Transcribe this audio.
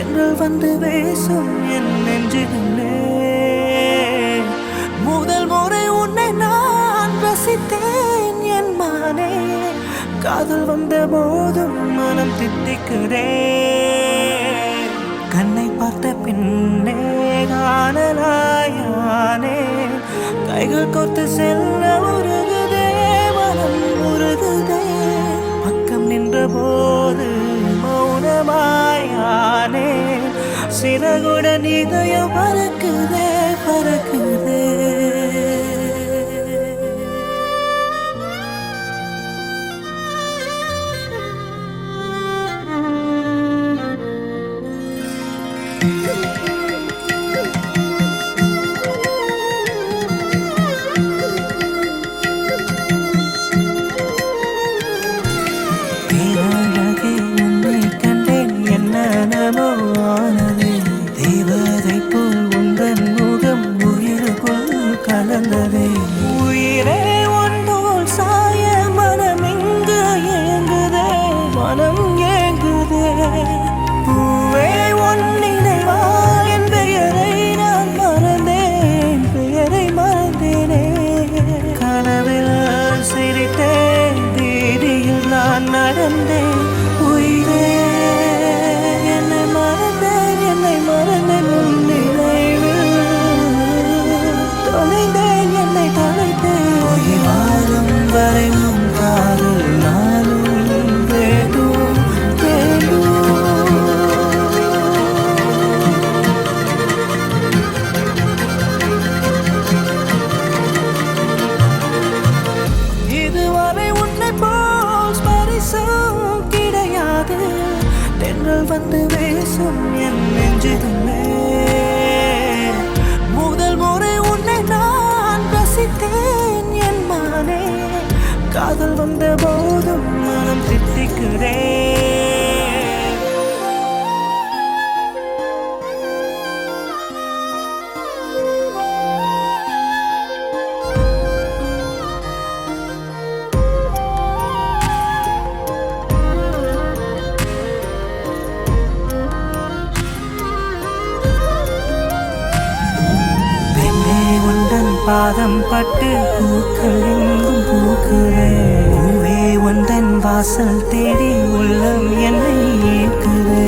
தென்றல் வந்து வீசும் என் நெஞ்சிலே முதல் முறை உன்னை நான் ரசித்தேன் என் மானே. காதல் வந்த போதும் மனம் தித்திக்குதே. கண்ணை பார்த்த பின்னே காணலாயானே. கைகள் கோர்த்து செல்ல உருகுதே மனம் உருகுதே. பக்கம் நின்ற போது மௌனமாயானே. சிறகுடன் இதயம் பறக்குதே பறக்குதே. தேவதை போல் உந்தன் முகம் உயிருக்குள் கலந்ததே. உயிரே ஒன்றோல் சாய மனம் இங்கு ஏங்குதே மனம் ஏங்குதே. பூவே உன் நினைவா என் பெயரை நான் மறந்தேன் பெயரை மறந்தேனே. கனவில் சிரித்தேன் வீதியில் நான் நடந்தேன். உயிரே வரை உன் காதல் நானும் வேண்டும் வேண்டும். இதுவரை உன்னை போல் ஸ்பரிசம் கிடையாது. தென்றல் வந்து வீசும் என் நெஞ்சிலே முதல் முறை உன்னை நான் ரசித்தேன் என் மானே. காதல் வந்த போதும் மனம் தித்திக்குதே. பாதம் பட்டு பூக்கள் எங்கும் பூக்குதே. பூவே உந்தன் வாசல் தேடி உள்ளம் என்னை ஏற்குதே.